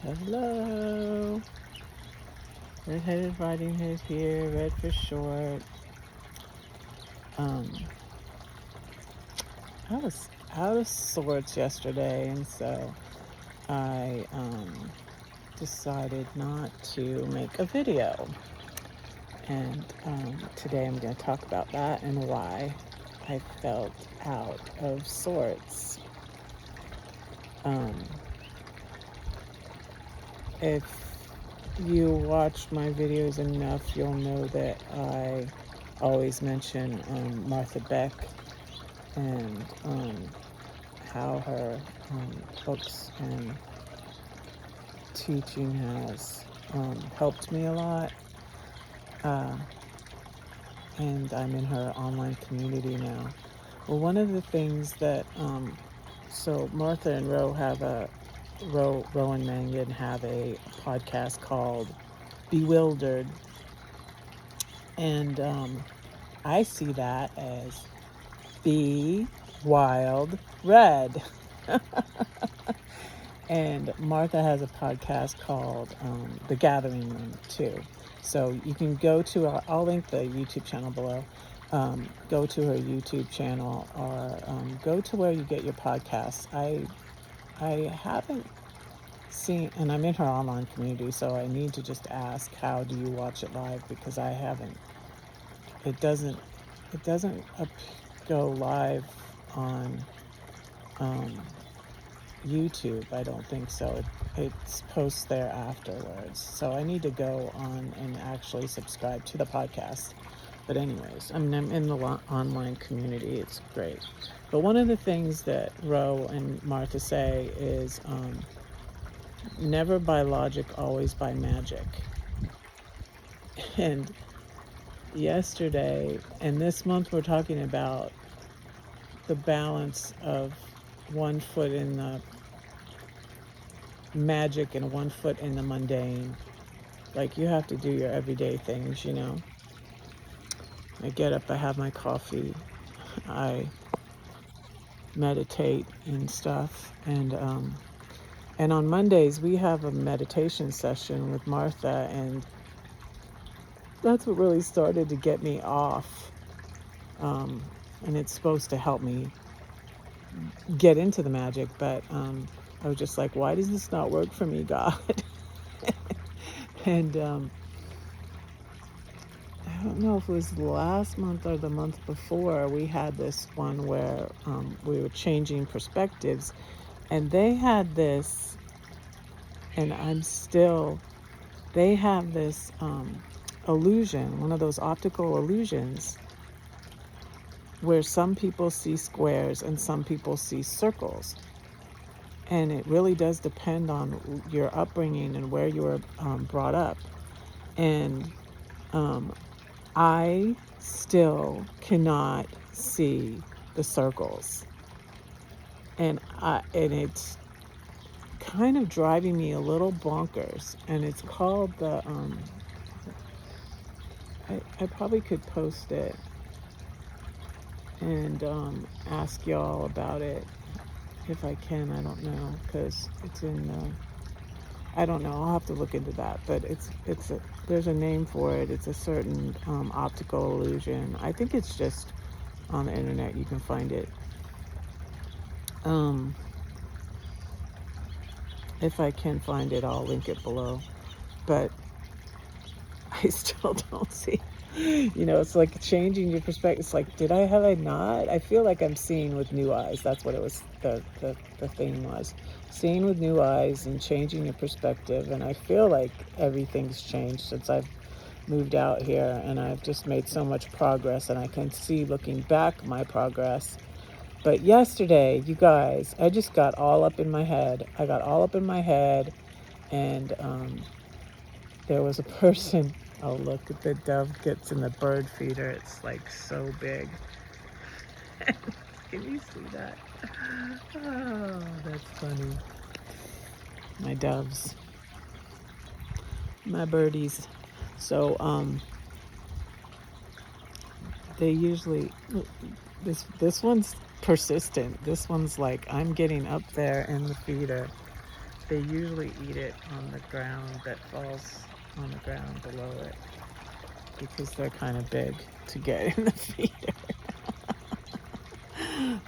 Hello. Red-Headed Riding Hood here, Red for short. Um, I was out of sorts yesterday, and so I decided not to make a video. And today I'm going to talk about that and why I felt out of sorts. If you watch my videos enough, you'll know that I always mention Martha Beck and how her books and teaching has helped me a lot. And I'm in her online community now. Well, one of the things that, so Martha and Ro and Mangan have a podcast called Bewildered. And I see that as Be Wild Red. And Martha has a podcast called The Gathering Room too. So you can go to, I'll link the YouTube channel below. Go to her YouTube channel or go to where you get your podcasts. I haven't seen, and I'm in her online community, so I need to just ask, how do you watch it live? Because I haven't, it doesn't go live on YouTube. I don't think so. It's posts there afterwards. So I need to go on and actually subscribe to the podcast. But anyways, I'm in the online community. It's great. But one of the things that Ro and Martha say is never by logic, always by magic. And yesterday and this month we're talking about the balance of 1 foot in the magic and 1 foot in the mundane. Like, you have to do your everyday things, you know. I get up, I have my coffee, I meditate and stuff, and on Mondays we have a meditation session with Martha, and that's what really started to get me off. And it's supposed to help me get into the magic, but I was just like, why does this not work for me, God? And I don't know if it was last month or the month before, we had this one where we were changing perspectives, and they had this, and they have this illusion, one of those optical illusions, where some people see squares and some people see circles. And it really does depend on your upbringing and where you were brought up. And I still cannot see the circles. And it's kind of driving me a little bonkers. And it's called the, I probably could post it and ask y'all about it if I can. I don't know, because it's in I don't know, I'll have to look into that, but there's a name for it. It's a certain optical illusion. I think it's just on the internet, you can find it. If I can find it, I'll link it below, but I still don't see. It's like changing your perspective. It's like, have I not? I feel like I'm seeing with new eyes. That's what it was. The thing was seeing with new eyes and changing your perspective. And I feel like everything's changed since I've moved out here, and I've just made so much progress, and I can see looking back my progress. But yesterday, you guys, I just got all up in my head. And there was a person. Oh, look at the dove gets in the bird feeder. It's like so big. Can you see that? Oh, that's funny. My doves. My birdies. So, they usually, this one's persistent. This one's like, I'm getting up there in the feeder. they usually eat it on the ground that falls on the ground below it because they're kind of big to get in the feeder.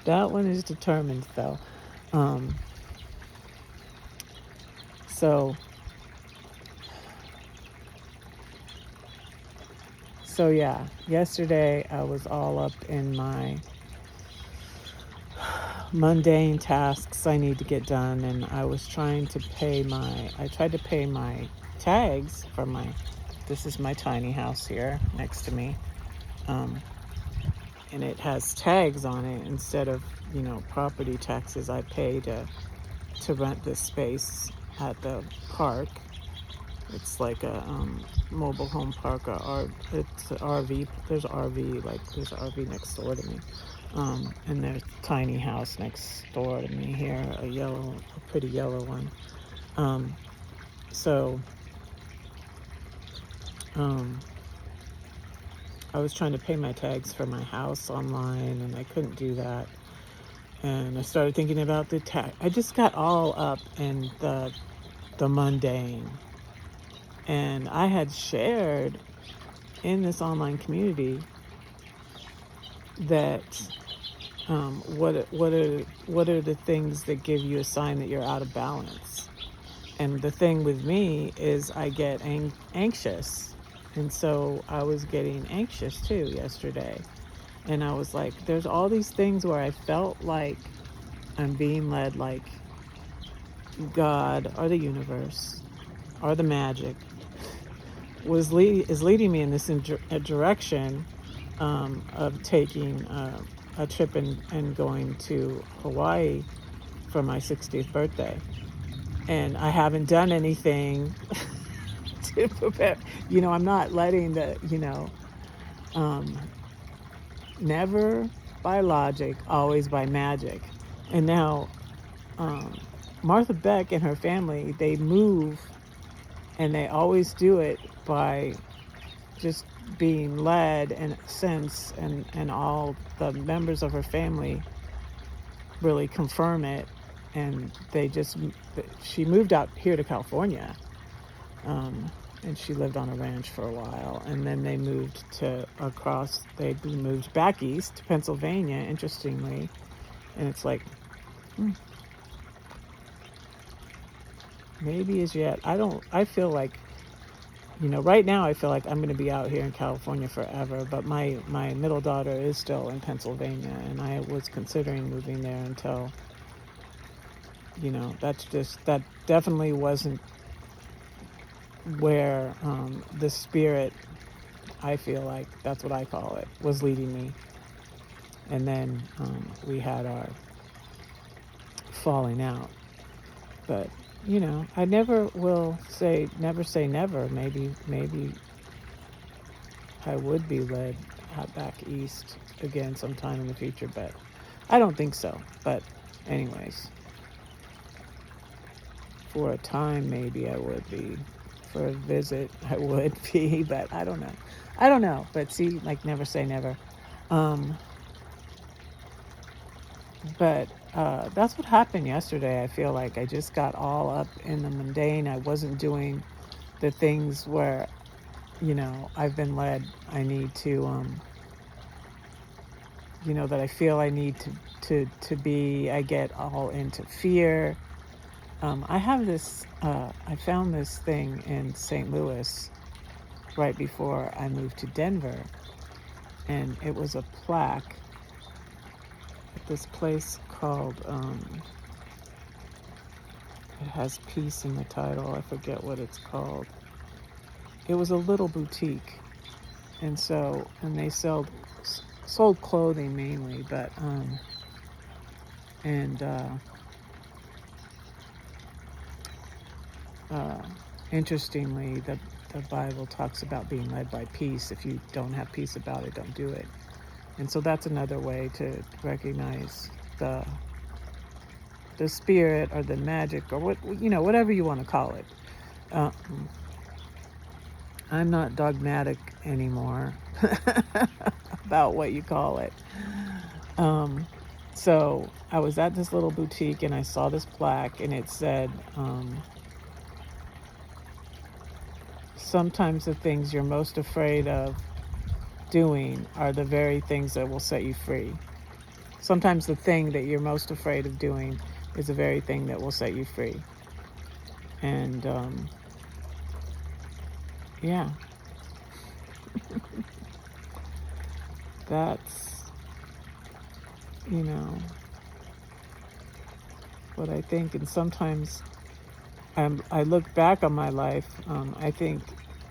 That one is determined though. Um, so so yeah, yesterday I was all up in my mundane tasks I need to get done, and I was trying to pay my I tried to pay my tags for my this is my tiny house here next to me. Um, and it has tags on it instead of, property taxes I pay to rent this space at the park. It's like a mobile home park, it's an RV. There's RV, like there's an RV next door to me, and there's a tiny house next door to me here, a pretty yellow one. Um, so um, I was trying to pay my tags for my house online, and I couldn't do that. And I started thinking about the tax. I just got all up in the mundane, and I had shared in this online community that what are the things that give you a sign that you're out of balance. And the thing with me is I get anxious, and so I was getting anxious too yesterday. And I was like, there's all these things where I felt like I'm being led, like God or the universe or the magic is leading me in this a direction of taking a trip and going to Hawaii for my 60th birthday. And I haven't done anything to prepare. I'm not letting um, never by logic, always by magic. And now um, Martha Beck and her family, they move, and they always do it by just being led and sense, and all the members of her family really confirm it. And she moved out here to California, and she lived on a ranch for a while, and then they moved back east to Pennsylvania, interestingly. And it's like, maybe as yet I feel like, right now I feel like I'm going to be out here in California forever, but my middle daughter is still in Pennsylvania, and I was considering moving there until, that definitely wasn't where the spirit, I feel like that's what I call it, was leading me. And then we had our falling out. But I never will say never. Maybe I would be led back east again sometime in the future, but I don't think so. But anyways, for a time maybe I would be. For a visit I would be, but I don't know. But see, like, never say never. But that's what happened yesterday. I feel like I just got all up in the mundane. I wasn't doing the things where, I've been led. I need to, that I feel I need to be. I get all into fear. I have this, I found this thing in St. Louis right before I moved to Denver. And it was a plaque at this place called, it has peace in the title. I forget what it's called. It was a little boutique. And they sold clothing mainly, but, interestingly, the Bible talks about being led by peace. If you don't have peace about it, don't do it. And so that's another way to recognize the spirit or the magic, or whatever you want to call it. I'm not dogmatic anymore about what you call it. So I was at this little boutique and I saw this plaque and it said, sometimes the things you're most afraid of doing are the very things that will set you free. Sometimes the thing that you're most afraid of doing is the very thing that will set you free. And yeah, that's, you know, what I think. And sometimes I look back on my life. I think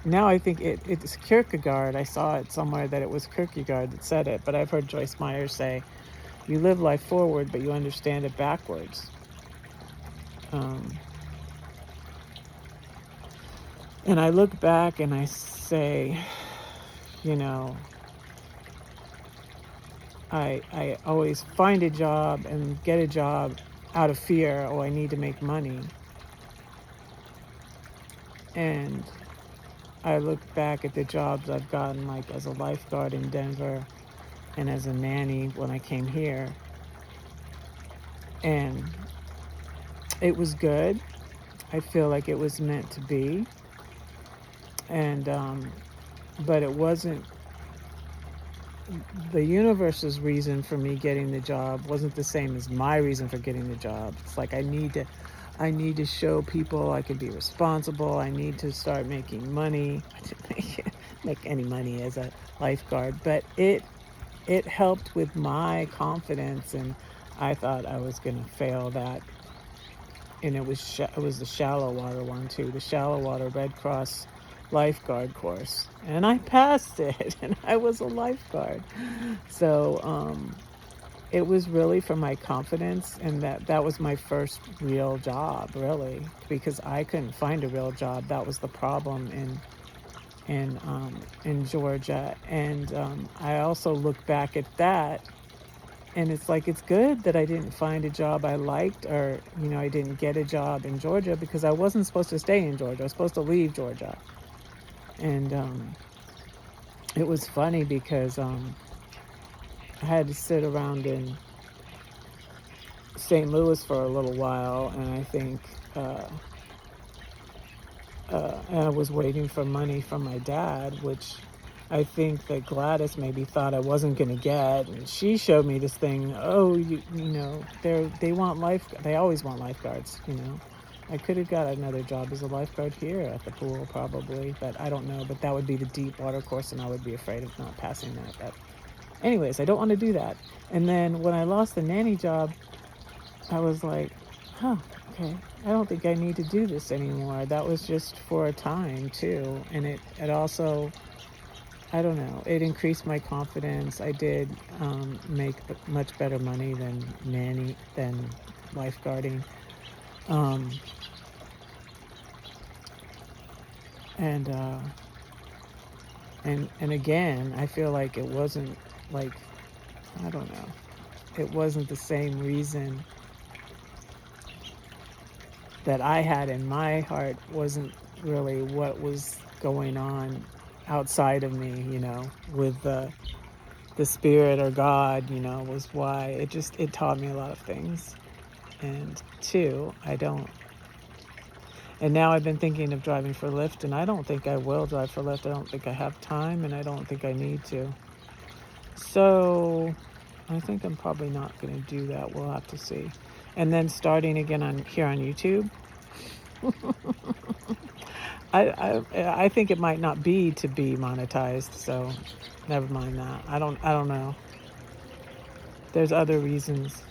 now I think it's Kierkegaard. I saw it somewhere that it was Kierkegaard that said it, but I've heard Joyce Meyer say, "You live life forward, but you understand it backwards." Um, and I look back and I say, you know, I always find a job and get a job out of fear. Oh, I need to make money. And I look back at the jobs I've gotten, like as a lifeguard in Denver and as a nanny when I came here. And it was good. I feel like it was meant to be. And, but it wasn't, the universe's reason for me getting the job wasn't the same as my reason for getting the job. It's like I need to show people I can be responsible. I need to start making money. I didn't make any money as a lifeguard, but it helped with my confidence, and I thought I was going to fail that. And it was the shallow water one too, the shallow water Red Cross lifeguard course, and I passed it, and I was a lifeguard. So it was really for my confidence, and that was my first real job, really, because I couldn't find a real job. That was the problem in Georgia. And I also look back at that, and it's like it's good that I didn't find a job I liked, or I didn't get a job in Georgia, because I wasn't supposed to stay in Georgia. I was supposed to leave Georgia. And it was funny because I had to sit around in St. Louis for a little while, and I think I was waiting for money from my dad, which I think that Gladys maybe thought I wasn't going to get. And she showed me this thing. Oh, they want they always want lifeguards. I could have got another job as a lifeguard here at the pool probably, but I don't know. But that would be the deep water course, and I would be afraid of not passing that. But anyways, I don't want to do that. And then when I lost the nanny job, I was like, huh, okay, I don't think I need to do this anymore. That was just for a time too. And it also, I don't know, it increased my confidence. I did make much better money than lifeguarding. Um, and, uh, and again, I feel like it wasn't like, I don't know, it wasn't the same reason that I had in my heart, wasn't really what was going on outside of me, with the spirit or God, was why it taught me a lot of things. And two, I don't, and now I've been thinking of driving for Lyft, and I don't think I will drive for Lyft. I don't think I have time, and I don't think I need to. So I think I'm probably not going to do that. We'll have to see. And then starting again here on YouTube. I think it might not be to be monetized, so never mind that. I don't know. There's other reasons.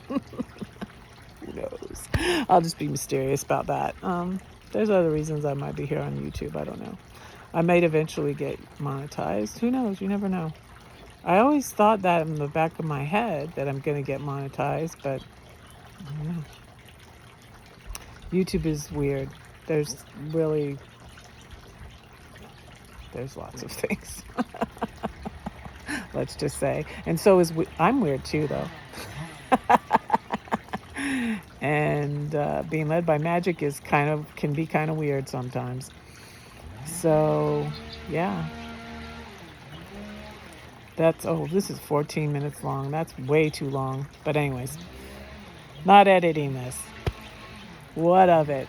Who knows? I'll just be mysterious about that. There's other reasons I might be here on YouTube. I don't know. I might eventually get monetized. Who knows? You never know. I always thought that in the back of my head that I'm going to get monetized, but I don't know. YouTube is weird. There's lots of things. Let's just say. And so I'm weird too, though. And being led by magic can be kind of weird sometimes. So, yeah. This is 14 minutes long. That's way too long. But anyways, not editing this. What of it?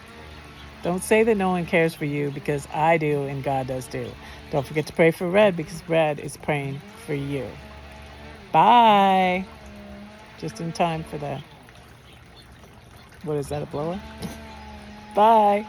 Don't say that no one cares for you, because I do and God does too. Don't forget to pray for Red, because Red is praying for you. Bye. Just in time for the, what is that, a blower? Bye.